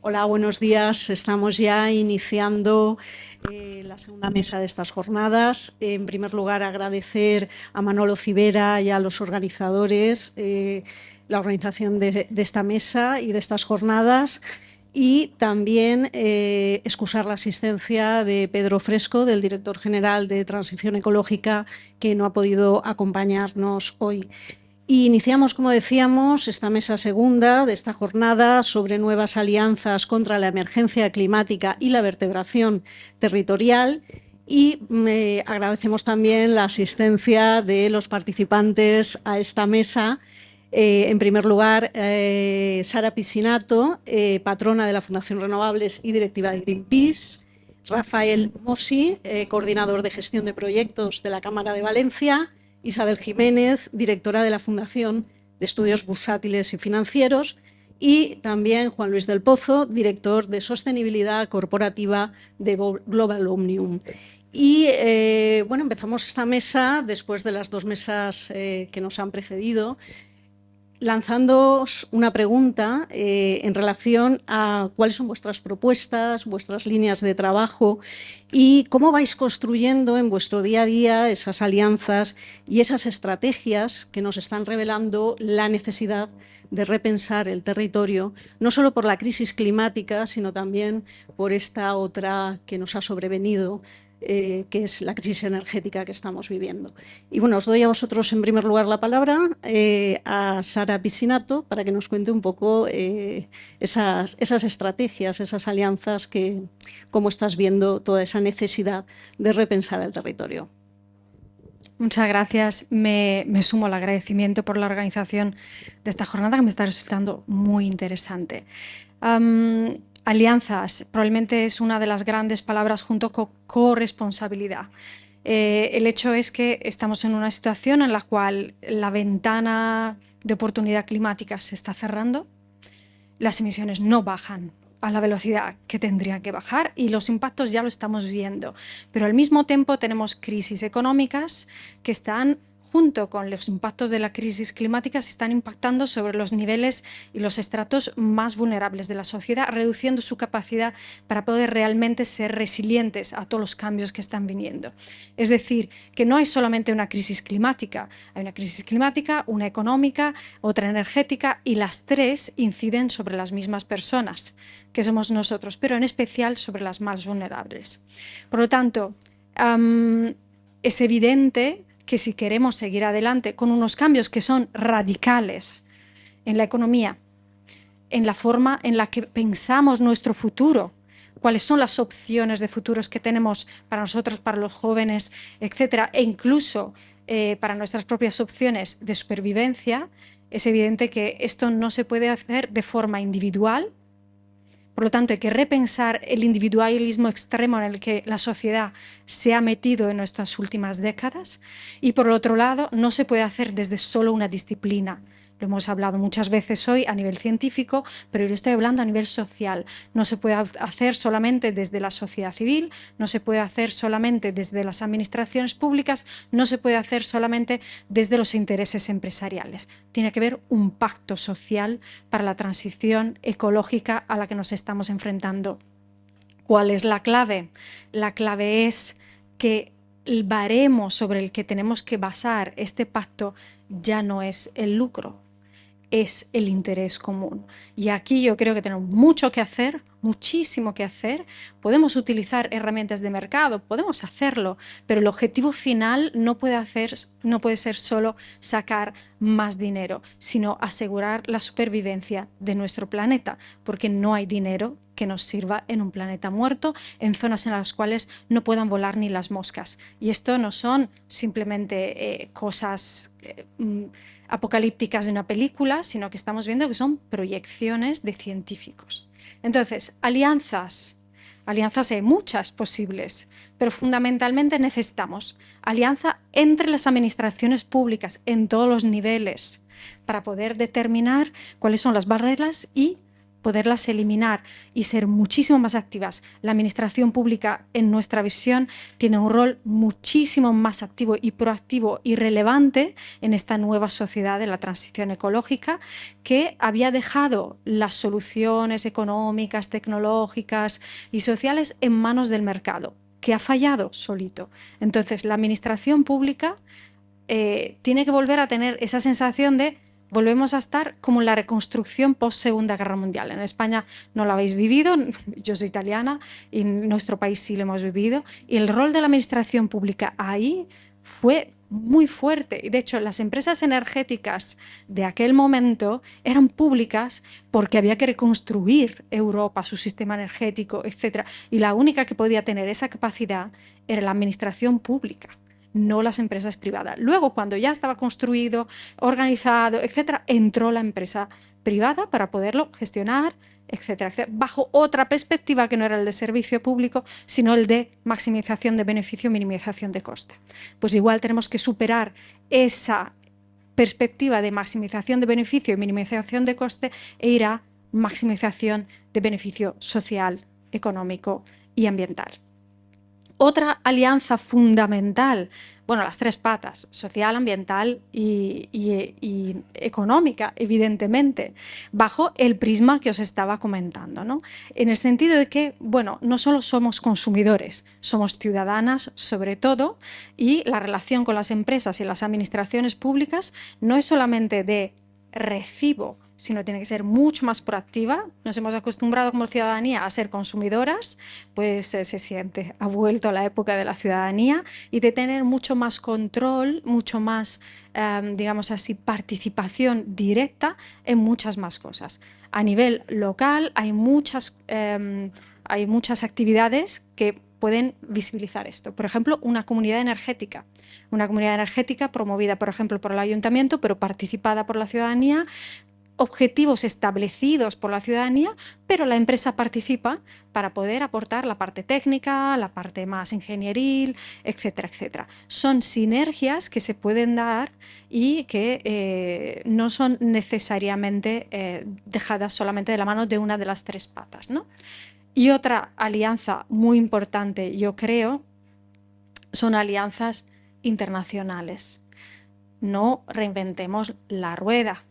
Hola, buenos días. Estamos ya iniciando la segunda mesa de estas jornadas. En primer lugar, agradecer a Manolo Civera y a los organizadores la organización de esta mesa y de estas jornadas. Y también excusar la asistencia de Pedro Fresco, del director general de Transición Ecológica, que no ha podido acompañarnos hoy. Y iniciamos, como decíamos, esta mesa segunda de esta jornada sobre nuevas alianzas contra la emergencia climática y la vertebración territorial. Y agradecemos también la asistencia de los participantes a esta mesa. En primer lugar, Sara Piscinato, patrona de la Fundación Renovables y directiva de Greenpeace. Rafael Mossi, coordinador de gestión de proyectos de la Cámara de Valencia. Isabel Jiménez, directora de la Fundación de Estudios Bursátiles y Financieros, y también Juan Luis del Pozo, director de Sostenibilidad Corporativa de Global Omnium. Y bueno, empezamos esta mesa después de las dos mesas que nos han precedido, lanzándoos una pregunta en relación a cuáles son vuestras propuestas, vuestras líneas de trabajo y cómo vais construyendo en vuestro día a día esas alianzas y esas estrategias que nos están revelando la necesidad de repensar el territorio, no solo por la crisis climática, sino también por esta otra que nos ha sobrevenido, que es la crisis energética que estamos viviendo. Y bueno, os doy a vosotros en primer lugar la palabra, a Sara Piscinato, para que nos cuente un poco esas estrategias, esas alianzas, cómo estás viendo toda esa necesidad de repensar el territorio. Muchas gracias. Me sumo al agradecimiento por la organización de esta jornada, que me está resultando muy interesante. Alianzas, probablemente es una de las grandes palabras junto con corresponsabilidad. El hecho es que estamos en una situación en la cual la ventana de oportunidad climática se está cerrando, las emisiones no bajan a la velocidad que tendrían que bajar y los impactos ya lo estamos viendo. Pero al mismo tiempo tenemos crisis económicas que están, junto con los impactos de la crisis climática, se están impactando sobre los niveles y los estratos más vulnerables de la sociedad, reduciendo su capacidad para poder realmente ser resilientes a todos los cambios que están viniendo. Es decir, que no hay solamente una crisis climática, hay una crisis climática, una económica, otra energética, y las tres inciden sobre las mismas personas, que somos nosotros, pero en especial sobre las más vulnerables. Por lo tanto, es evidente que si queremos seguir adelante con unos cambios que son radicales en la economía, en la forma en la que pensamos nuestro futuro, cuáles son las opciones de futuros que tenemos para nosotros, para los jóvenes, etcétera, e incluso para nuestras propias opciones de supervivencia, es evidente que esto no se puede hacer de forma individual. Por lo tanto, hay que repensar el individualismo extremo en el que la sociedad se ha metido en estas últimas décadas, y por otro lado, no se puede hacer desde solo una disciplina. Lo hemos hablado muchas veces hoy a nivel científico, pero yo estoy hablando a nivel social. No se puede hacer solamente desde la sociedad civil, no se puede hacer solamente desde las administraciones públicas, no se puede hacer solamente desde los intereses empresariales. Tiene que haber un pacto social para la transición ecológica a la que nos estamos enfrentando. ¿Cuál es la clave? La clave es que el baremo sobre el que tenemos que basar este pacto ya no es el lucro, es el interés común. Y aquí yo creo que tenemos mucho que hacer, muchísimo que hacer. Podemos utilizar herramientas de mercado, podemos hacerlo, pero el objetivo final no puede ser solo sacar más dinero, sino asegurar la supervivencia de nuestro planeta, porque no hay dinero que nos sirva en un planeta muerto, en zonas en las cuales no puedan volar ni las moscas. Y esto no son simplemente cosas apocalípticas de una película, sino que estamos viendo que son proyecciones de científicos. Entonces, alianzas hay muchas posibles, pero fundamentalmente necesitamos alianza entre las administraciones públicas en todos los niveles para poder determinar cuáles son las barreras y poderlas eliminar y ser muchísimo más activas. La administración pública, en nuestra visión, tiene un rol muchísimo más activo y proactivo y relevante en esta nueva sociedad de la transición ecológica, que había dejado las soluciones económicas, tecnológicas y sociales en manos del mercado, que ha fallado solito. Entonces, la administración pública tiene que volver a tener esa sensación de volvemos a estar como en la reconstrucción post-Segunda Guerra Mundial. En España no lo habéis vivido, yo soy italiana y en nuestro país sí lo hemos vivido. Y el rol de la administración pública ahí fue muy fuerte. Y de hecho, las empresas energéticas de aquel momento eran públicas porque había que reconstruir Europa, su sistema energético, etc. Y la única que podía tener esa capacidad era la administración pública, no las empresas privadas. Luego, cuando ya estaba construido, organizado, etcétera, entró la empresa privada para poderlo gestionar, etcétera, etcétera, bajo otra perspectiva que no era el de servicio público, sino el de maximización de beneficio, minimización de coste. Pues igual tenemos que superar esa perspectiva de maximización de beneficio y minimización de coste e ir a maximización de beneficio social, económico y ambiental. Otra alianza fundamental, bueno, las tres patas, social, ambiental y económica, evidentemente, bajo el prisma que os estaba comentando, ¿no? En el sentido de que, bueno, no solo somos consumidores, somos ciudadanas sobre todo, y la relación con las empresas y las administraciones públicas no es solamente de recibo, sino tiene que ser mucho más proactiva. Nos hemos acostumbrado como ciudadanía a ser consumidoras, pues se siente, ha vuelto a la época de la ciudadanía y de tener mucho más control, mucho más, digamos así, participación directa en muchas más cosas. A nivel local hay muchas actividades que pueden visibilizar esto. Por ejemplo, una comunidad energética promovida, por ejemplo, por el ayuntamiento, pero participada por la ciudadanía, objetivos establecidos por la ciudadanía, pero la empresa participa para poder aportar la parte técnica, la parte más ingenieril, etcétera, etcétera. Son sinergias que se pueden dar y que no son necesariamente dejadas solamente de la mano de una de las tres patas, ¿no? Y otra alianza muy importante, yo creo, son alianzas internacionales. No reinventemos la rueda.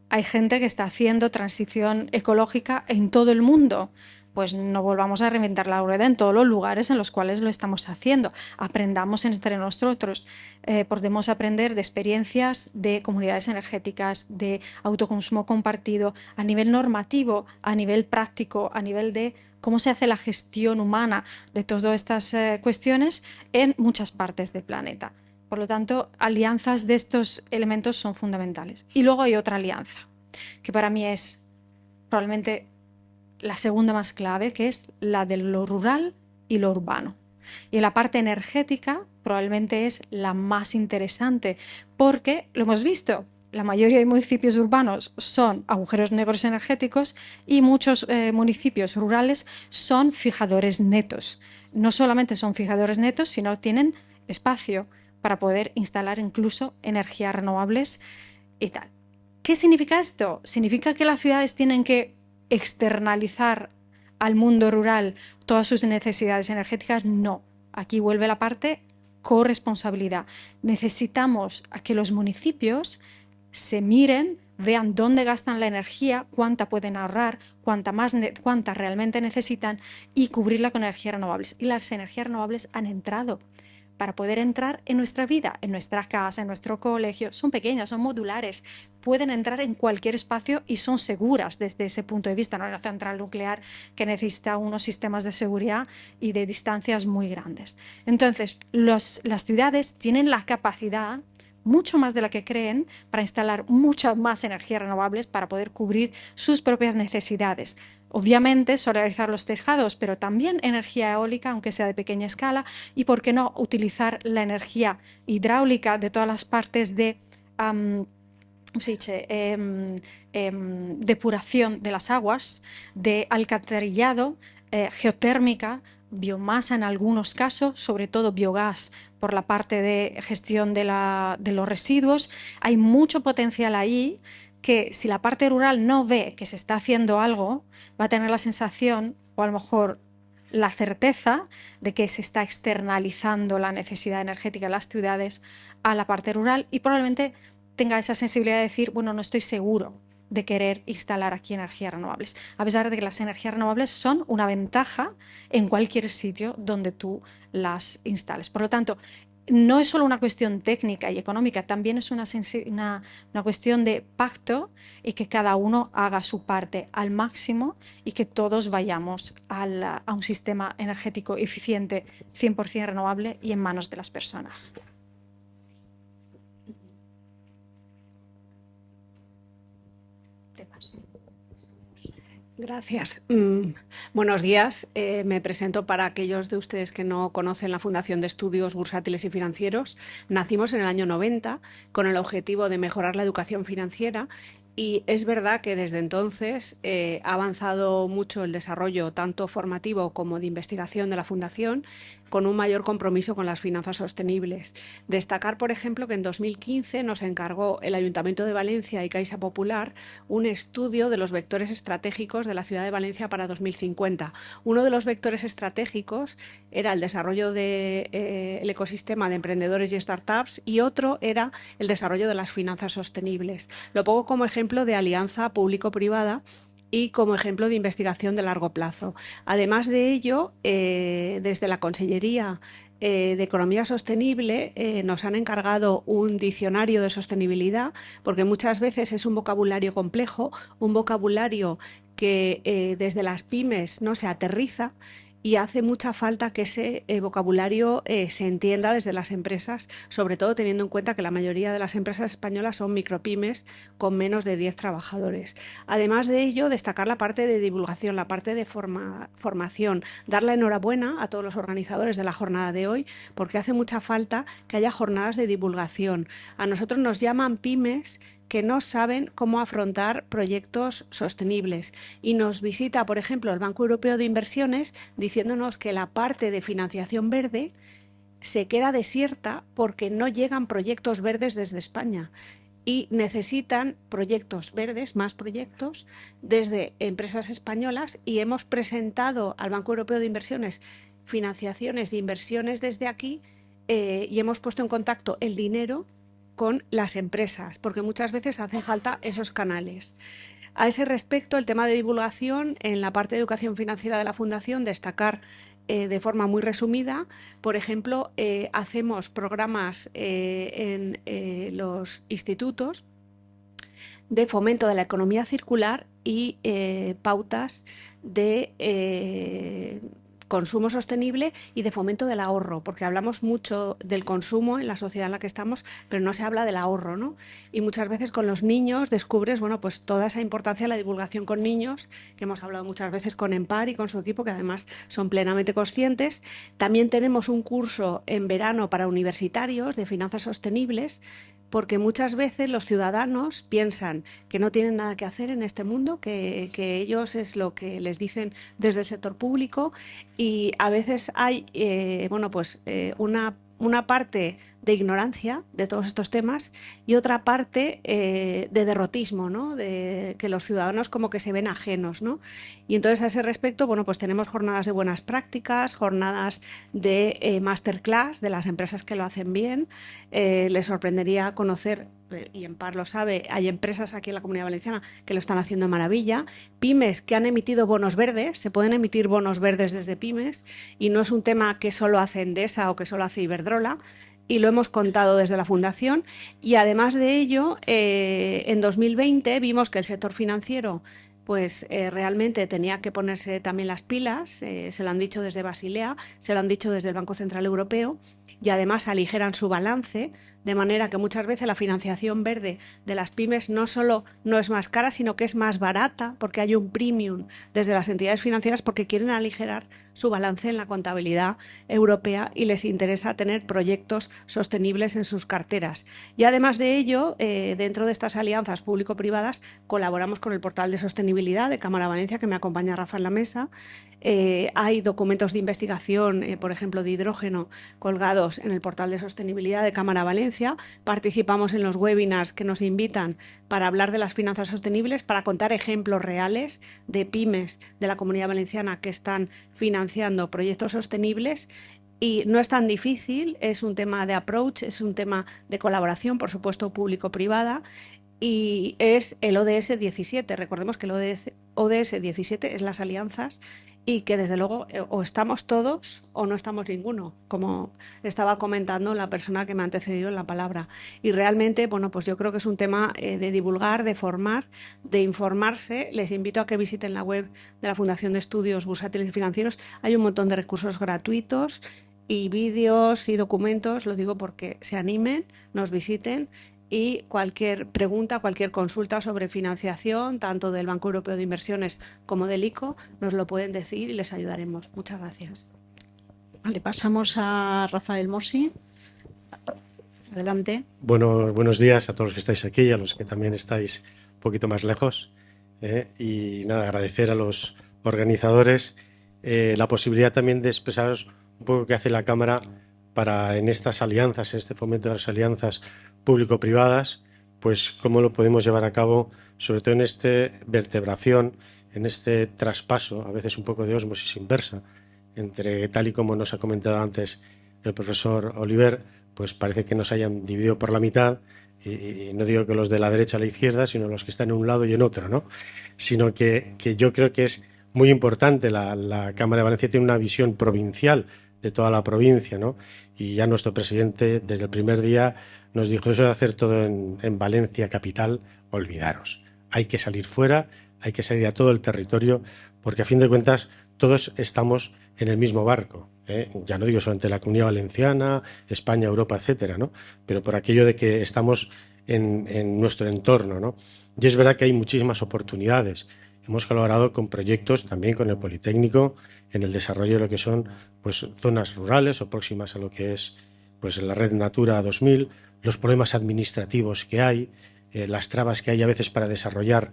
Hay gente que está haciendo transición ecológica en todo el mundo. Pues no volvamos a reinventar la rueda en todos los lugares en los cuales lo estamos haciendo. Aprendamos entre nosotros. Podemos aprender de experiencias de comunidades energéticas, de autoconsumo compartido, a nivel normativo, a nivel práctico, a nivel de cómo se hace la gestión humana de todas estas cuestiones en muchas partes del planeta. Por lo tanto, alianzas de estos elementos son fundamentales. Y luego hay otra alianza, que para mí es probablemente la segunda más clave, que es la de lo rural y lo urbano. Y la parte energética probablemente es la más interesante, porque lo hemos visto, la mayoría de municipios urbanos son agujeros negros energéticos y muchos municipios rurales son fijadores netos. No solamente son fijadores netos, sino tienen espacio para poder instalar incluso energías renovables y tal. ¿Qué significa esto? ¿Significa que las ciudades tienen que externalizar al mundo rural todas sus necesidades energéticas? No. Aquí vuelve la parte corresponsabilidad. Necesitamos a que los municipios se miren, vean dónde gastan la energía, cuánta pueden ahorrar, cuánta realmente necesitan y cubrirla con energías renovables. Y las energías renovables han entrado para poder entrar en nuestra vida, en nuestra casa, en nuestro colegio. Son pequeñas, son modulares, pueden entrar en cualquier espacio y son seguras desde ese punto de vista. No hay una central nuclear que necesita unos sistemas de seguridad y de distancias muy grandes. Entonces, las ciudades tienen la capacidad, mucho más de la que creen, para instalar muchas más energías renovables para poder cubrir sus propias necesidades. Obviamente, solarizar los tejados, pero también energía eólica, aunque sea de pequeña escala, y por qué no utilizar la energía hidráulica de todas las partes de depuración de las aguas, de alcantarillado, geotérmica, biomasa en algunos casos, sobre todo biogás por la parte de gestión de los residuos. Hay mucho potencial ahí que si la parte rural no ve que se está haciendo algo, va a tener la sensación, o a lo mejor la certeza, de que se está externalizando la necesidad energética de las ciudades a la parte rural, y probablemente tenga esa sensibilidad de decir, bueno, no estoy seguro de querer instalar aquí energías renovables, a pesar de que las energías renovables son una ventaja en cualquier sitio donde tú las instales. Por lo tanto, no es solo una cuestión técnica y económica, también es una cuestión de pacto, y que cada uno haga su parte al máximo y que todos vayamos a un sistema energético eficiente, 100% renovable y en manos de las personas. Gracias. Buenos días. Me presento para aquellos de ustedes que no conocen la Fundación de Estudios Bursátiles y Financieros. Nacimos en el año 90 con el objetivo de mejorar la educación financiera, y es verdad que desde entonces ha avanzado mucho el desarrollo tanto formativo como de investigación de la Fundación, con un mayor compromiso con las finanzas sostenibles. Destacar, por ejemplo, que en 2015 nos encargó el Ayuntamiento de Valencia y Caixa Popular un estudio de los vectores estratégicos de la ciudad de Valencia para 2050. Uno de los vectores estratégicos era el desarrollo del ecosistema de emprendedores y startups, y otro era el desarrollo de las finanzas sostenibles. Lo pongo como ejemplo de alianza público-privada y como ejemplo de investigación de largo plazo. Además de ello, desde la Consellería de Economía Sostenible nos han encargado un diccionario de sostenibilidad, porque muchas veces es un vocabulario complejo, un vocabulario que desde las pymes no se aterriza, y hace mucha falta que ese vocabulario se entienda desde las empresas, sobre todo teniendo en cuenta que la mayoría de las empresas españolas son micropymes con menos de 10 trabajadores. Además de ello, destacar la parte de divulgación, la parte de formación, dar la enhorabuena a todos los organizadores de la jornada de hoy, porque hace mucha falta que haya jornadas de divulgación. A nosotros nos llaman pymes que no saben cómo afrontar proyectos sostenibles, y nos visita, por ejemplo, el Banco Europeo de Inversiones diciéndonos que la parte de financiación verde se queda desierta porque no llegan proyectos verdes desde España, y necesitan proyectos verdes, más proyectos desde empresas españolas, y hemos presentado al Banco Europeo de Inversiones financiaciones e inversiones desde aquí, y hemos puesto en contacto el dinero con las empresas, porque muchas veces hacen falta esos canales. A ese respecto, el tema de divulgación, en la parte de educación financiera de la Fundación, destacar de forma muy resumida, por ejemplo, hacemos programas en los institutos de fomento de la economía circular y pautas de consumo sostenible y de fomento del ahorro, porque hablamos mucho del consumo en la sociedad en la que estamos, pero no se habla del ahorro, ¿no? Y muchas veces con los niños descubres, bueno, pues toda esa importancia de la divulgación con niños, que hemos hablado muchas veces con EMPAR y con su equipo, que además son plenamente conscientes. También tenemos un curso en verano para universitarios de finanzas sostenibles, porque muchas veces los ciudadanos piensan que no tienen nada que hacer en este mundo, que ellos es lo que les dicen desde el sector público, y a veces hay una parte de ignorancia de todos estos temas y otra parte de derrotismo, ¿no? De que los ciudadanos como que se ven ajenos, ¿no? Y entonces a ese respecto, bueno, pues tenemos jornadas de buenas prácticas, jornadas de masterclass de las empresas que lo hacen bien. Les sorprendería conocer, y EMPAR lo sabe, hay empresas aquí en la Comunidad Valenciana que lo están haciendo de maravilla, pymes que han emitido bonos verdes, se pueden emitir bonos verdes desde pymes, y no es un tema que solo hace Endesa o que solo hace Iberdrola, y lo hemos contado desde la Fundación. Y además de ello, en 2020 vimos que el sector financiero pues realmente tenía que ponerse también las pilas, se lo han dicho desde Basilea, se lo han dicho desde el Banco Central Europeo, y además aligeran su balance, de manera que muchas veces la financiación verde de las pymes no solo no es más cara, sino que es más barata, porque hay un premium desde las entidades financieras, porque quieren aligerar su balance en la contabilidad europea y les interesa tener proyectos sostenibles en sus carteras. Y además de ello, dentro de estas alianzas público-privadas, colaboramos con el portal de sostenibilidad de Cámara Valencia, que me acompaña Rafa en la mesa. Hay documentos de investigación, por ejemplo, de hidrógeno, colgados en el portal de sostenibilidad de Cámara Valencia, Valencia, participamos en los webinars que nos invitan para hablar de las finanzas sostenibles, para contar ejemplos reales de pymes de la Comunidad Valenciana que están financiando proyectos sostenibles. Y no es tan difícil, es un tema de approach, es un tema de colaboración, por supuesto, público-privada, y es el ODS 17. Recordemos que el ODS 17 es las alianzas y que desde luego o estamos todos o no estamos ninguno, como estaba comentando la persona que me ha antecedido en la palabra. Y realmente, bueno, pues yo creo que es un tema de divulgar, de formar, de informarse. Les invito a que visiten la web de la Fundación de Estudios Bursátiles y Financieros. Hay un montón de recursos gratuitos y vídeos y documentos, lo digo porque se animen, nos visiten. Y cualquier pregunta, cualquier consulta sobre financiación, tanto del Banco Europeo de Inversiones como del ICO, nos lo pueden decir y les ayudaremos. Muchas gracias. Vale, pasamos a Rafael Mosi. Adelante. Bueno, buenos días a todos los que estáis aquí y a los que también estáis un poquito más lejos. Y nada, agradecer a los organizadores la posibilidad también de expresaros un poco qué hace la Cámara para en estas alianzas, en este fomento de las alianzas público-privadas, pues cómo lo podemos llevar a cabo, sobre todo en esta vertebración, en este traspaso, a veces un poco de ósmosis inversa, entre, tal y como nos ha comentado antes el profesor Oliver, pues parece que nos hayan dividido por la mitad, y no digo que los de la derecha a la izquierda, sino los que están en un lado y en otro, ¿no? Sino que yo creo que es muy importante, la Cámara de Valencia tiene una visión provincial de toda la provincia, ¿no? Y ya nuestro presidente desde el primer día nos dijo, eso de hacer todo en Valencia capital, olvidaros. Hay que salir fuera, hay que salir a todo el territorio, porque a fin de cuentas todos estamos en el mismo barco, ¿eh? Ya no digo solamente la Comunidad Valenciana, España, Europa, etcétera, ¿no? Pero por aquello de que estamos en nuestro entorno, ¿no? Y es verdad que hay muchísimas oportunidades. Hemos colaborado con proyectos también con el Politécnico en el desarrollo de lo que son pues, zonas rurales o próximas a lo que es pues, la red Natura 2000, los problemas administrativos que hay, las trabas que hay a veces para desarrollar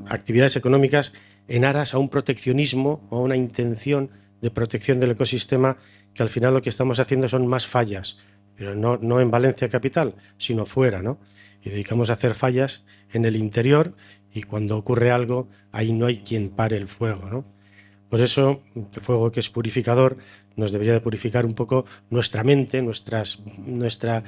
actividades económicas en aras a un proteccionismo o a una intención de protección del ecosistema que al final lo que estamos haciendo son más fallas, pero no en Valencia capital, sino fuera, ¿no? Y dedicamos a hacer fallas en el interior y cuando ocurre algo, ahí no hay quien pare el fuego, ¿no? Pues eso, el fuego que es purificador, nos debería de purificar un poco nuestra mente, nuestra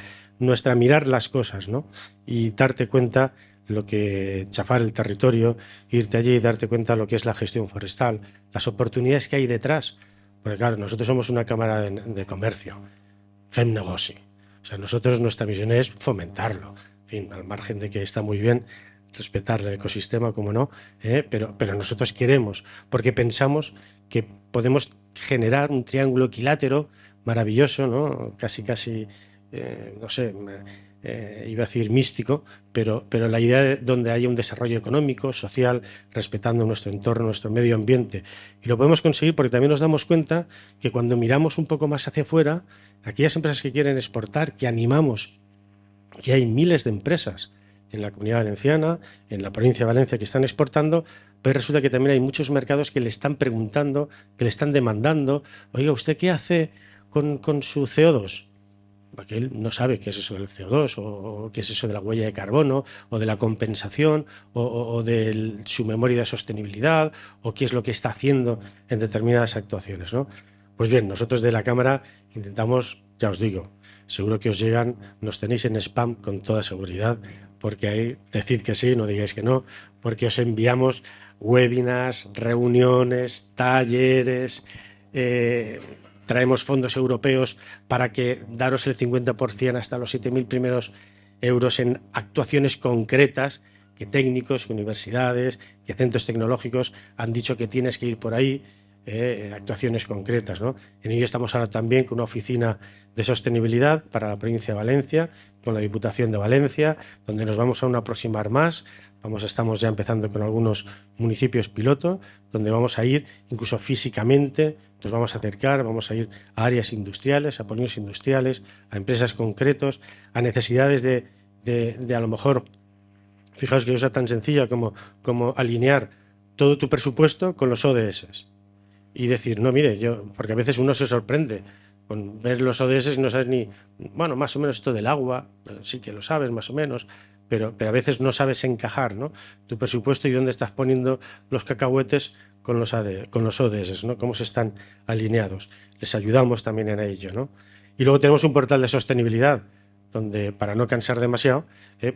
mirar las cosas, ¿no? Y darte cuenta lo que chafar el territorio, irte allí y darte cuenta lo que es la gestión forestal, las oportunidades que hay detrás. Porque claro, nosotros somos una cámara de comercio, fem negoci. O sea, nosotros nuestra misión es fomentarlo. En fin, al margen de que está muy bien respetar el ecosistema, como no, pero nosotros queremos, porque pensamos que podemos generar un triángulo equilátero maravilloso, ¿no? Casi, no sé, iba a decir místico, pero la idea de donde haya un desarrollo económico, social, respetando nuestro entorno, nuestro medio ambiente. Y lo podemos conseguir porque también nos damos cuenta que cuando miramos un poco más hacia afuera, aquellas empresas que quieren exportar, que animamos, que hay miles de empresas en la Comunidad Valenciana, en la provincia de Valencia que están exportando, pero resulta que también hay muchos mercados que le están preguntando, que le están demandando, oiga, ¿usted qué hace con su CO2? Porque él no sabe qué es eso del CO2 o qué es eso de la huella de carbono o de la compensación o de su memoria de sostenibilidad o qué es lo que está haciendo en determinadas actuaciones, ¿no? Pues bien, nosotros de la Cámara intentamos, ya os digo, seguro que os llegan, nos tenéis en spam con toda seguridad, porque ahí decid que sí, no digáis que no, porque os enviamos webinars, reuniones, talleres, traemos fondos europeos para que daros el 50% hasta los 7.000 primeros euros en actuaciones concretas que técnicos, que universidades, que centros tecnológicos han dicho que tienes que ir por ahí, actuaciones concretas, ¿no? En ello estamos ahora también con una oficina de sostenibilidad para la provincia de Valencia, con la Diputación de Valencia, donde nos vamos a aproximar más. Estamos ya empezando con algunos municipios piloto, donde vamos a ir incluso físicamente, nos vamos a acercar, vamos a ir a áreas industriales, a polígonos industriales, a empresas concretos, a necesidades de a lo mejor, fijaos que cosa tan sencilla como alinear todo tu presupuesto con los ODS. Y decir, no, mire, porque a veces uno se sorprende con ver los ODS y no sabes ni, bueno, más o menos esto del agua, sí que lo sabes más o menos, pero a veces no sabes encajar, ¿no?, tu presupuesto y dónde estás poniendo los cacahuetes con los ODS, ¿no?, cómo se están alineados. Les ayudamos también en ello, ¿no? Y luego tenemos un portal de sostenibilidad, donde, para no cansar demasiado,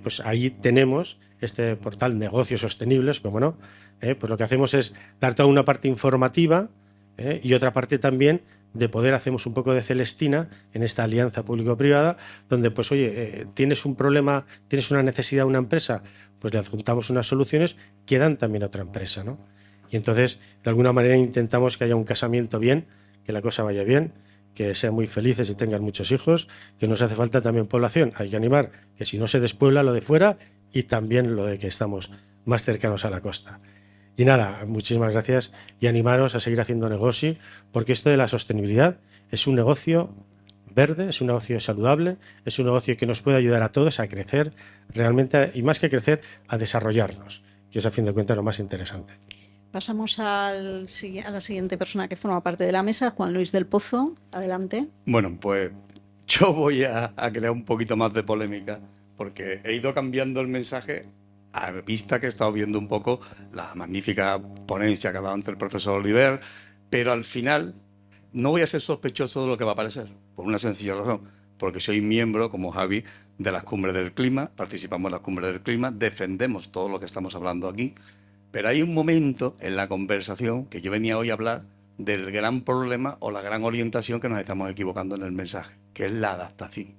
pues ahí tenemos este portal Negocios Sostenibles, como no, pues lo que hacemos es dar toda una parte informativa, y otra parte también de poder, hacemos un poco de Celestina en esta alianza público-privada, donde pues oye, tienes un problema, tienes una necesidad de una empresa, pues le adjuntamos unas soluciones que dan también a otra empresa, ¿no? Y entonces, de alguna manera, intentamos que haya un casamiento bien, que la cosa vaya bien, que sean muy felices y tengan muchos hijos, que nos hace falta también población. Hay que animar que si no se despuebla lo de fuera y también lo de que estamos más cercanos a la costa. Y nada, muchísimas gracias y animaros a seguir haciendo negocio, porque esto de la sostenibilidad es un negocio verde, es un negocio saludable, es un negocio que nos puede ayudar a todos a crecer realmente, y más que crecer, a desarrollarnos, que es a fin de cuentas lo más interesante. Pasamos a la siguiente persona que forma parte de la mesa, Juan Luis del Pozo. Adelante. Bueno, pues yo voy a crear un poquito más de polémica, porque he ido cambiando el mensaje a vista que he estado viendo un poco la magnífica ponencia que ha dado ante el profesor Oliver, pero al final no voy a ser sospechoso de lo que va a aparecer, por una sencilla razón, porque soy miembro, como Javi, de las Cumbres del Clima, participamos en las Cumbres del Clima, defendemos todo lo que estamos hablando aquí, pero hay un momento en la conversación que yo venía hoy a hablar del gran problema o la gran orientación que nos estamos equivocando en el mensaje, que es la adaptación.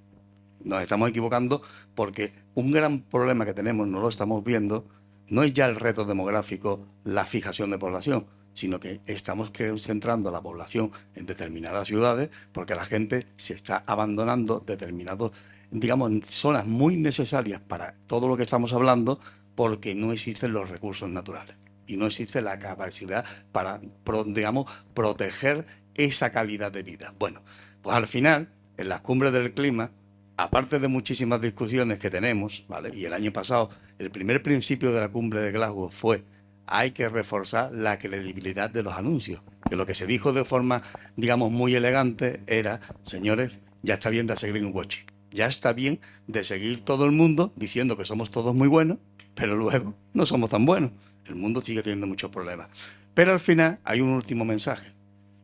Nos estamos equivocando porque un gran problema que tenemos, no lo estamos viendo, no es ya el reto demográfico, la fijación de población, sino que estamos centrando la población en determinadas ciudades porque la gente se está abandonando determinados, digamos, zonas muy necesarias para todo lo que estamos hablando, porque no existen los recursos naturales y no existe la capacidad para, digamos, proteger esa calidad de vida. Bueno, pues al final, en las Cumbres del Clima, aparte de muchísimas discusiones que tenemos, ¿vale?, y el año pasado el primer principio de la Cumbre de Glasgow fue: hay que reforzar la credibilidad de los anuncios, que lo que se dijo de forma, digamos, muy elegante era: señores, ya está bien de hacer greenwashing, ya está bien de seguir todo el mundo diciendo que somos todos muy buenos, pero luego no somos tan buenos. El mundo sigue teniendo muchos problemas. Pero al final hay un último mensaje,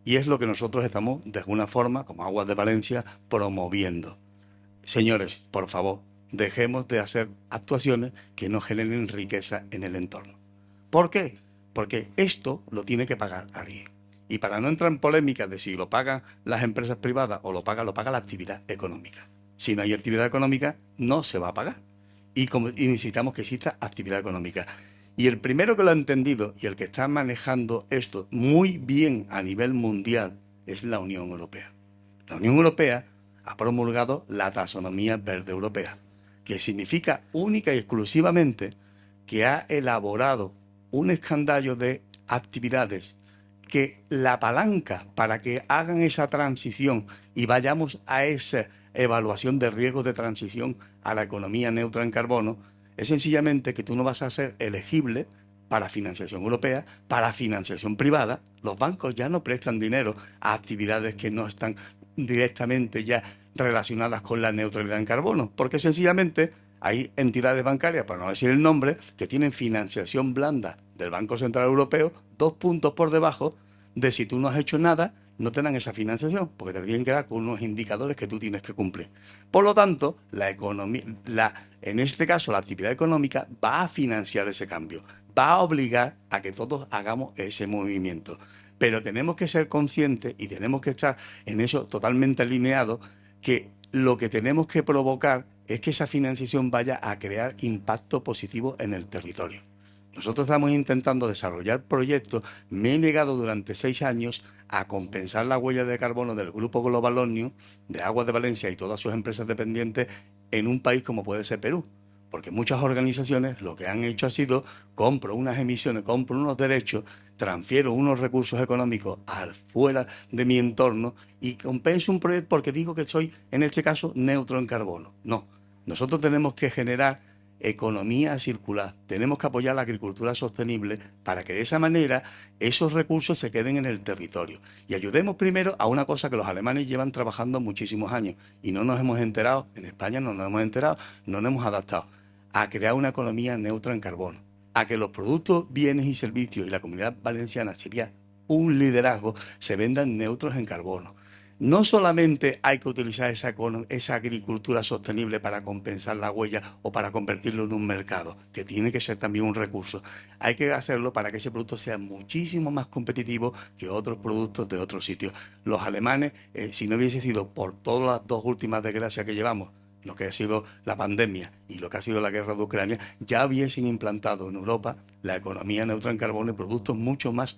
y es lo que nosotros estamos, de alguna forma, como Aguas de Valencia, promoviendo. Señores, por favor, dejemos de hacer actuaciones que no generen riqueza en el entorno. ¿Por qué? Porque esto lo tiene que pagar alguien. Y para no entrar en polémica de si lo pagan las empresas privadas o lo paga la actividad económica. Si no hay actividad económica, no se va a pagar. Y necesitamos que exista actividad económica. Y el primero que lo ha entendido y el que está manejando esto muy bien a nivel mundial es la Unión Europea. La Unión Europea ha promulgado la taxonomía verde europea, que significa única y exclusivamente que ha elaborado un escandallo de actividades que la palanca para que hagan esa transición y vayamos a esa evaluación de riesgos de transición a la economía neutra en carbono es sencillamente que tú no vas a ser elegible para financiación europea, para financiación privada. Los bancos ya no prestan dinero a actividades que no están directamente ya relacionadas con la neutralidad en carbono, porque sencillamente hay entidades bancarias, para no decir el nombre, que tienen financiación blanda del Banco Central Europeo 2 puntos por debajo de si tú no has hecho nada, no te dan esa financiación, porque te tienen que dar con unos indicadores que tú tienes que cumplir. Por lo tanto, la economía, en este caso la actividad económica va a financiar ese cambio, va a obligar a que todos hagamos ese movimiento. Pero tenemos que ser conscientes y tenemos que estar en eso totalmente alineados, que lo que tenemos que provocar es que esa financiación vaya a crear impacto positivo en el territorio. Nosotros estamos intentando desarrollar proyectos. Me he negado durante 6 años a compensar la huella de carbono del grupo Global Omnium, de Aguas de Valencia y todas sus empresas dependientes en un país como puede ser Perú. Porque muchas organizaciones lo que han hecho ha sido: compro unas emisiones, compro unos derechos, transfiero unos recursos económicos fuera de mi entorno y compenso un proyecto porque digo que soy, en este caso, neutro en carbono. No, nosotros tenemos que generar economía circular. Tenemos que apoyar la agricultura sostenible para que de esa manera esos recursos se queden en el territorio. Y ayudemos primero a una cosa que los alemanes llevan trabajando muchísimos años y no nos hemos enterado, en España no nos hemos enterado, no nos hemos adaptado, a crear una economía neutra en carbono, a que los productos, bienes y servicios, y la Comunidad Valenciana sería un liderazgo, se vendan neutros en carbono. No solamente hay que utilizar esa agricultura sostenible para compensar la huella o para convertirlo en un mercado, que tiene que ser también un recurso. Hay que hacerlo para que ese producto sea muchísimo más competitivo que otros productos de otros sitios. Los alemanes, si no hubiese sido por todas las dos últimas desgracias que llevamos, lo que ha sido la pandemia y lo que ha sido la guerra de Ucrania, ya hubiesen implantado en Europa la economía neutra en carbono y productos mucho más,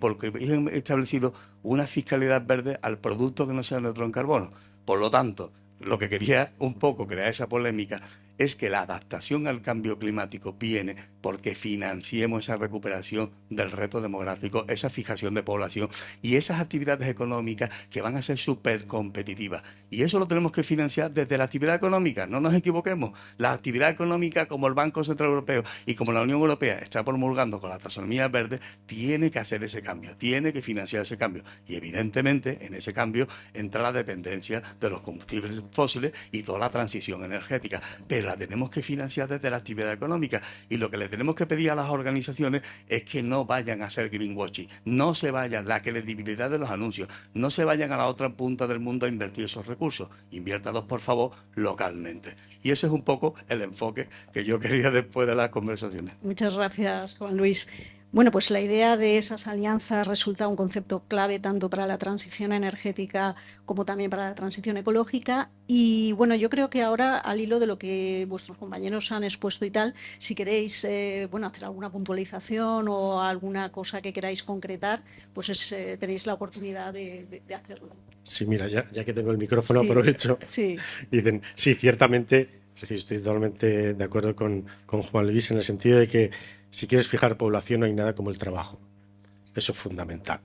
porque han establecido una fiscalidad verde al producto que no sea neutro en carbono. Por lo tanto, lo que quería un poco crear esa polémica es que la adaptación al cambio climático viene porque financiemos esa recuperación del reto demográfico, esa fijación de población y esas actividades económicas que van a ser súper competitivas. Y eso lo tenemos que financiar desde la actividad económica, no nos equivoquemos. La actividad económica, como el Banco Central Europeo y como la Unión Europea está promulgando con la taxonomía verde, tiene que hacer ese cambio, tiene que financiar ese cambio. Y evidentemente en ese cambio entra la dependencia de los combustibles fósiles y toda la transición energética. Pero la tenemos que financiar desde la actividad económica y lo que le tenemos que pedir a las organizaciones es que no vayan a hacer greenwashing, no se vayan la credibilidad de los anuncios, no se vayan a la otra punta del mundo a invertir esos recursos, inviértalos por favor localmente. Y ese es un poco el enfoque que yo quería después de las conversaciones. Muchas gracias, Juan Luis. Bueno, pues la idea de esas alianzas resulta un concepto clave tanto para la transición energética como también para la transición ecológica. Y bueno, yo creo que ahora, al hilo de lo que vuestros compañeros han expuesto y tal, si queréis hacer alguna puntualización o alguna cosa que queráis concretar, pues tenéis la oportunidad de hacerlo. Sí, mira, ya que tengo el micrófono, Sí, aprovecho. sí. Dicen, sí, ciertamente, es decir, estoy totalmente de acuerdo con Juan Luis en el sentido de que si quieres fijar población no hay nada como el trabajo. Eso es fundamental.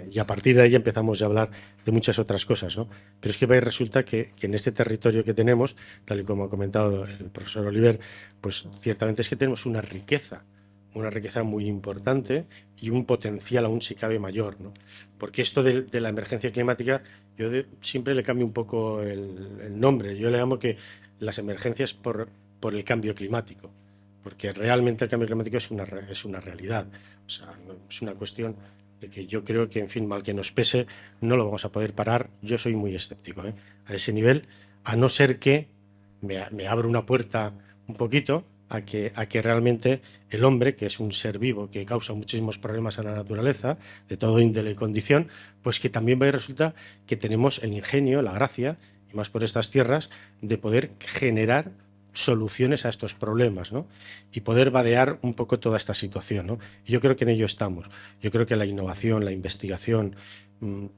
Y a partir de ahí empezamos ya a hablar de muchas otras cosas, ¿no? Pero es que resulta que en este territorio que tenemos, tal y como ha comentado el profesor Oliver, pues ciertamente es que tenemos una riqueza muy importante y un potencial aún si cabe mayor, ¿no? Porque esto de la emergencia climática, yo siempre le cambio un poco el nombre. Yo le llamo que las emergencias por el cambio climático, porque realmente el cambio climático es una realidad. O sea, es una cuestión de que yo creo que, en fin, mal que nos pese, no lo vamos a poder parar. Yo soy muy escéptico, a ese nivel, a no ser que me abra una puerta un poquito a que realmente el hombre, que es un ser vivo que causa muchísimos problemas a la naturaleza, de todo índole y condición, pues que también resulta que tenemos el ingenio, la gracia, y más por estas tierras, de poder generar soluciones a estos problemas, ¿no? Y poder vadear un poco toda esta situación, ¿no? Y yo creo que en ello estamos. Yo creo que la innovación, la investigación,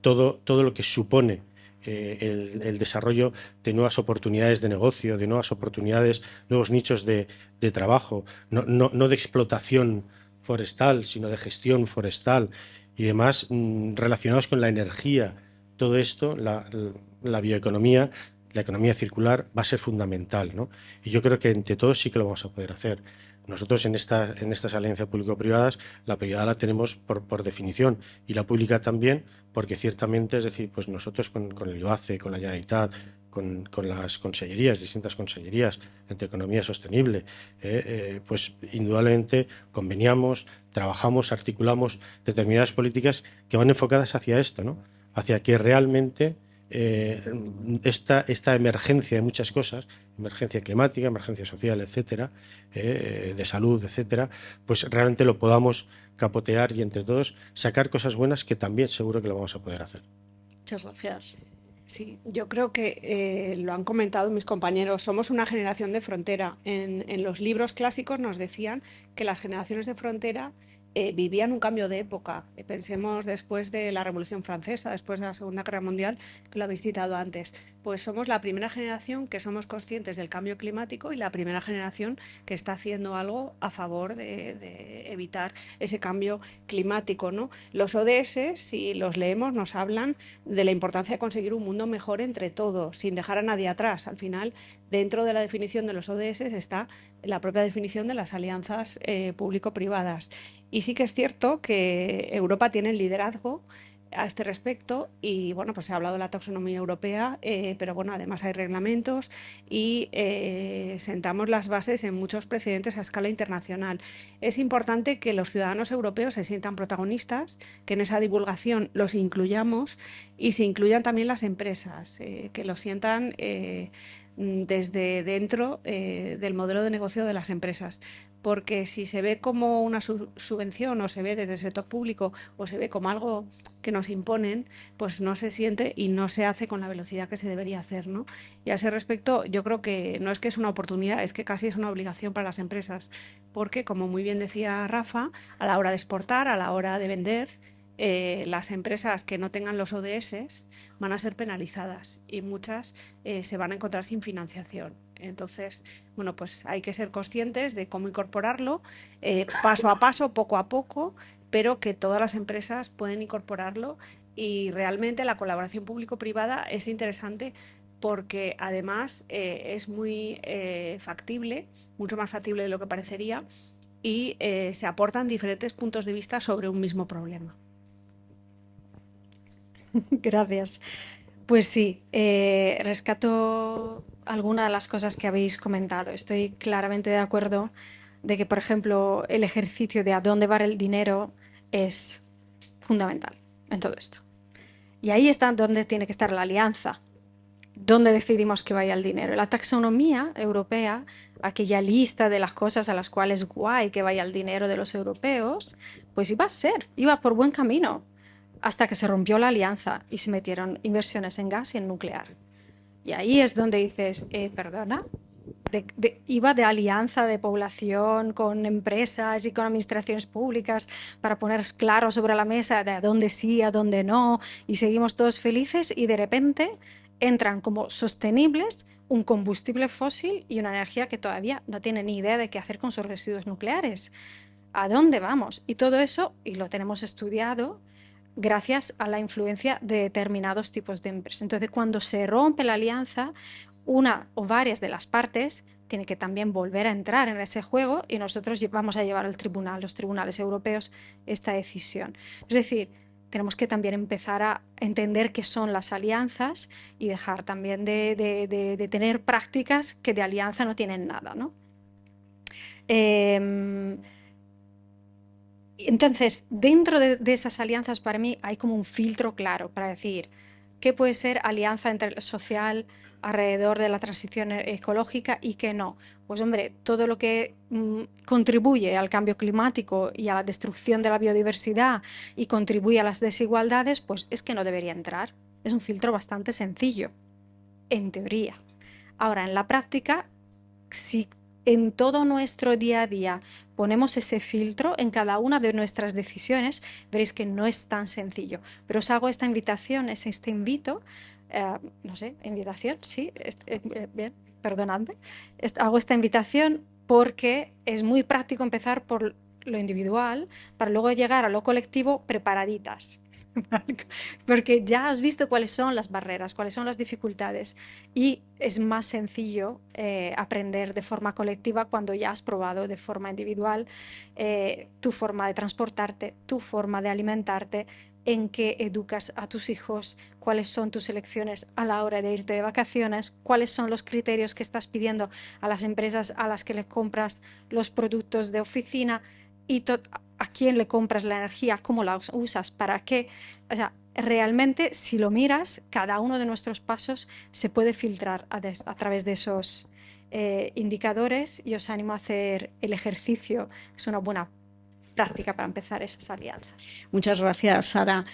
todo lo que supone el desarrollo de nuevas oportunidades de negocio, de nuevas oportunidades, nuevos nichos de trabajo, no de explotación forestal, sino de gestión forestal y demás relacionados con la energía. Todo esto, la bioeconomía, la economía circular va a ser fundamental, ¿no? Y yo creo que entre todos sí que lo vamos a poder hacer. Nosotros en estas alianzas público-privadas la privada la tenemos por definición y la pública también, porque ciertamente, es decir, pues nosotros con el IOACE, con la Generalitat, con las consellerías, distintas consellerías entre economía sostenible, pues indudablemente conveniamos, trabajamos, articulamos determinadas políticas que van enfocadas hacia esto, ¿no? Hacia que realmente esta emergencia de muchas cosas, emergencia climática, emergencia social, etcétera, de salud, etcétera, pues realmente lo podamos capotear y entre todos sacar cosas buenas que también seguro que lo vamos a poder hacer. Muchas gracias. Sí, yo creo que lo han comentado mis compañeros, somos una generación de frontera. En los libros clásicos nos decían que las generaciones de frontera vivían un cambio de época. Pensemos después de la Revolución Francesa, después de la Segunda Guerra Mundial, que lo habéis citado antes. Pues somos la primera generación que somos conscientes del cambio climático y la primera generación que está haciendo algo a favor de evitar ese cambio climático, ¿no? Los ODS, si los leemos, nos hablan de la importancia de conseguir un mundo mejor entre todos, sin dejar a nadie atrás. Al final, dentro de la definición de los ODS está la propia definición de las alianzas público-privadas. Y sí que es cierto que Europa tiene el liderazgo a este respecto y bueno, pues se ha hablado de la taxonomía europea, pero bueno, además hay reglamentos y sentamos las bases en muchos precedentes a escala internacional. Es importante que los ciudadanos europeos se sientan protagonistas, que en esa divulgación los incluyamos y se incluyan también las empresas, que lo sientan desde dentro del modelo de negocio de las empresas. Porque si se ve como una subvención o se ve desde el sector público o se ve como algo que nos imponen, pues no se siente y no se hace con la velocidad que se debería hacer, ¿no? Y a ese respecto yo creo que no es que es una oportunidad, es que casi es una obligación para las empresas, porque como muy bien decía Rafa, a la hora de exportar, a la hora de vender, las empresas que no tengan los ODS van a ser penalizadas y muchas se van a encontrar sin financiación. Entonces, bueno, pues hay que ser conscientes de cómo incorporarlo paso a paso, poco a poco, pero que todas las empresas pueden incorporarlo y realmente la colaboración público-privada es interesante porque además es muy factible, mucho más factible de lo que parecería y se aportan diferentes puntos de vista sobre un mismo problema. Gracias. Pues sí, rescato algunas de las cosas que habéis comentado. Estoy claramente de acuerdo de que, por ejemplo, el ejercicio de a dónde va el dinero es fundamental en todo esto. Y ahí está donde tiene que estar la alianza, dónde decidimos que vaya el dinero. La taxonomía europea, aquella lista de las cosas a las cuales guay que vaya el dinero de los europeos, pues iba por buen camino, hasta que se rompió la alianza y se metieron inversiones en gas y en nuclear. Y ahí es donde dices, perdona, iba de alianza de población con empresas y con administraciones públicas para poner claro sobre la mesa de a dónde sí, a dónde no, y seguimos todos felices y de repente entran como sostenibles un combustible fósil y una energía que todavía no tiene ni idea de qué hacer con sus residuos nucleares. ¿A dónde vamos? Y todo eso, y lo tenemos estudiado, gracias a la influencia de determinados tipos de empresas. Entonces, cuando se rompe la alianza, una o varias de las partes tienen que también volver a entrar en ese juego y nosotros vamos a llevar al tribunal, los tribunales europeos, esta decisión. Es decir, tenemos que también empezar a entender qué son las alianzas y dejar también de tener prácticas que de alianza no tienen nada, ¿no? Entonces, dentro de esas alianzas, para mí hay como un filtro claro para decir qué puede ser alianza social alrededor de la transición ecológica y qué no. Pues hombre, todo lo que contribuye al cambio climático y a la destrucción de la biodiversidad y contribuye a las desigualdades, pues es que no debería entrar. Es un filtro bastante sencillo, en teoría. Ahora, en la práctica, si en todo nuestro día a día ponemos ese filtro en cada una de nuestras decisiones, veréis que no es tan sencillo. Pero os hago esta invitación, este invito, no sé, invitación, sí, bien, perdonadme. Hago esta invitación porque es muy práctico empezar por lo individual para luego llegar a lo colectivo preparaditas. Porque ya has visto cuáles son las barreras, cuáles son las dificultades y es más sencillo aprender de forma colectiva cuando ya has probado de forma individual tu forma de transportarte, tu forma de alimentarte, en qué educas a tus hijos, cuáles son tus elecciones a la hora de irte de vacaciones, cuáles son los criterios que estás pidiendo a las empresas a las que les compras los productos de oficina y a quién le compras la energía, cómo la usas, para qué. O sea, realmente, si lo miras, cada uno de nuestros pasos se puede filtrar a través de esos indicadores y os animo a hacer el ejercicio. Es una buena práctica para empezar esas alianzas. Muchas gracias, Sara,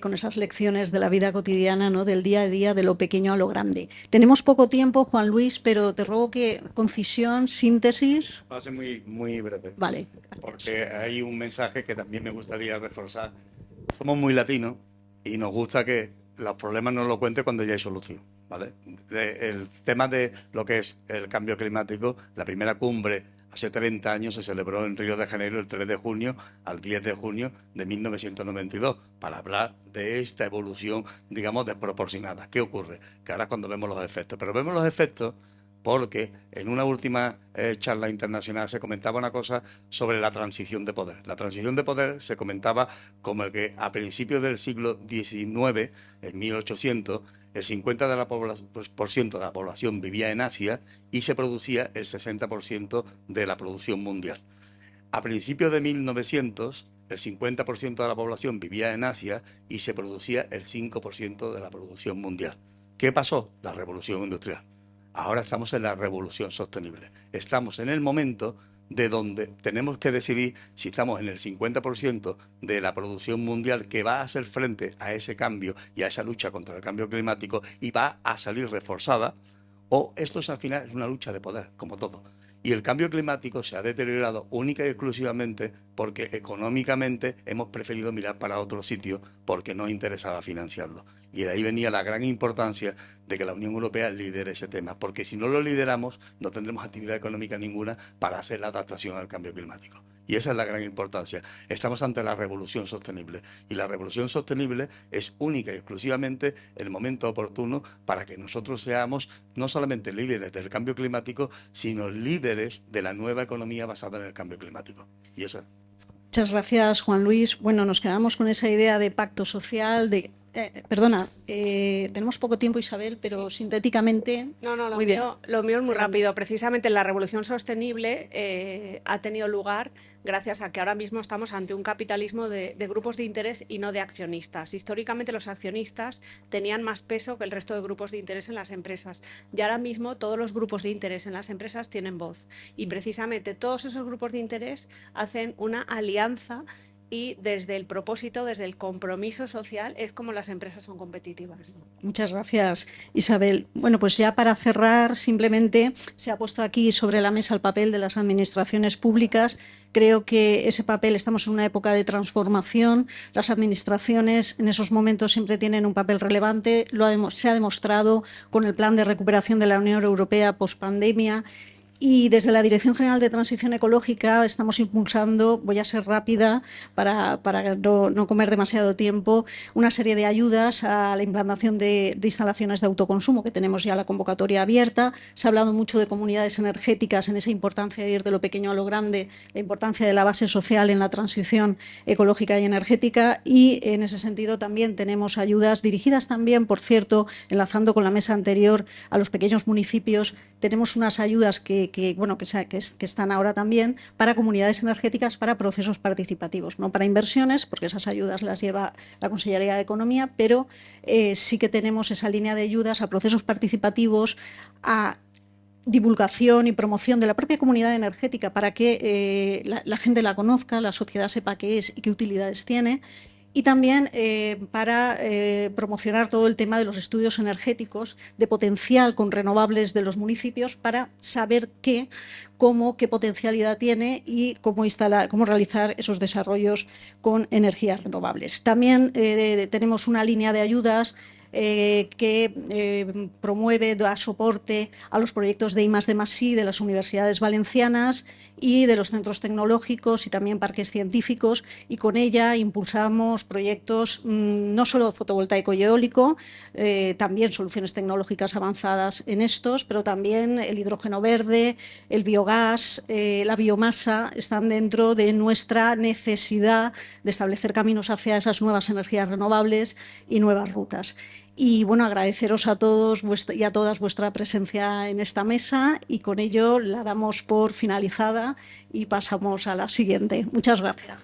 con esas lecciones de la vida cotidiana, ¿no? Del día a día, de lo pequeño a lo grande. Tenemos poco tiempo, Juan Luis, pero te ruego que concisión, síntesis. Va a ser muy, muy breve. Vale. Porque hay un mensaje que también me gustaría reforzar. Somos muy latinos y nos gusta que los problemas nos lo cuente cuando ya hay solución, ¿vale? El tema de lo que es el cambio climático, la primera cumbre hace 30 años se celebró en Río de Janeiro el 3 de junio al 10 de junio de 1992 para hablar de esta evolución, digamos, desproporcionada. ¿Qué ocurre? Que ahora es cuando vemos los efectos. Pero vemos los efectos porque en una última charla internacional se comentaba una cosa sobre la transición de poder. La transición de poder se comentaba como que a principios del siglo XIX, en 1800, el 50% de la población vivía en Asia y se producía el 60% de la producción mundial. A principios de 1900, el 50% de la población vivía en Asia y se producía el 5% de la producción mundial. ¿Qué pasó? La revolución industrial. Ahora estamos en la revolución sostenible. Estamos en el momento de donde tenemos que decidir si estamos en el 50% de la producción mundial que va a hacer frente a ese cambio y a esa lucha contra el cambio climático y va a salir reforzada, o esto al final es una lucha de poder, como todo. Y el cambio climático se ha deteriorado única y exclusivamente porque económicamente hemos preferido mirar para otro sitio porque no interesaba financiarlo. Y de ahí venía la gran importancia de que la Unión Europea lidere ese tema, porque si no lo lideramos no tendremos actividad económica ninguna para hacer la adaptación al cambio climático. Y esa es la gran importancia. Estamos ante la revolución sostenible. Y la revolución sostenible es única y exclusivamente el momento oportuno para que nosotros seamos no solamente líderes del cambio climático, sino líderes de la nueva economía basada en el cambio climático. Y eso. Muchas gracias, Juan Luis. Bueno, nos quedamos con esa idea de pacto social, de... tenemos poco tiempo, Isabel, pero sí, sintéticamente... No, muy bien. Lo mío es muy rápido. Precisamente la revolución sostenible ha tenido lugar gracias a que ahora mismo estamos ante un capitalismo de grupos de interés y no de accionistas. Históricamente los accionistas tenían más peso que el resto de grupos de interés en las empresas. Y ahora mismo todos los grupos de interés en las empresas tienen voz. Y precisamente todos esos grupos de interés hacen una alianza y desde el propósito, desde el compromiso social, es como las empresas son competitivas. Muchas gracias, Isabel. Bueno, pues ya para cerrar, simplemente se ha puesto aquí sobre la mesa el papel de las administraciones públicas. Creo que ese papel, estamos en una época de transformación. Las administraciones en esos momentos siempre tienen un papel relevante. Se ha demostrado con el Plan de Recuperación de la Unión Europea post-pandemia. Y desde la Dirección General de Transición Ecológica estamos impulsando, voy a ser rápida para no comer demasiado tiempo, una serie de ayudas a la implantación de instalaciones de autoconsumo, que tenemos ya la convocatoria abierta. Se ha hablado mucho de comunidades energéticas, en esa importancia de ir de lo pequeño a lo grande, la importancia de la base social en la transición ecológica y energética, y en ese sentido también tenemos ayudas dirigidas también, por cierto, enlazando con la mesa anterior, a los pequeños municipios. Tenemos unas ayudas que están ahora también para comunidades energéticas, para procesos participativos, no para inversiones, porque esas ayudas las lleva la Consellería de Economía, pero sí que tenemos esa línea de ayudas a procesos participativos, a divulgación y promoción de la propia comunidad energética para que la gente la conozca, la sociedad sepa qué es y qué utilidades tiene. Y también para promocionar todo el tema de los estudios energéticos de potencial con renovables de los municipios, para saber qué potencialidad tiene y cómo realizar esos desarrollos con energías renovables. También tenemos una línea de ayudas que promueve, da soporte a los proyectos de I+D+I de las universidades valencianas y de los centros tecnológicos y también parques científicos, y con ella impulsamos proyectos no solo fotovoltaico y eólico, también soluciones tecnológicas avanzadas en estos, pero también el hidrógeno verde, el biogás, la biomasa están dentro de nuestra necesidad de establecer caminos hacia esas nuevas energías renovables y nuevas rutas. Y bueno, agradeceros a todos y a todas vuestra presencia en esta mesa, y con ello la damos por finalizada y pasamos a la siguiente. Muchas gracias.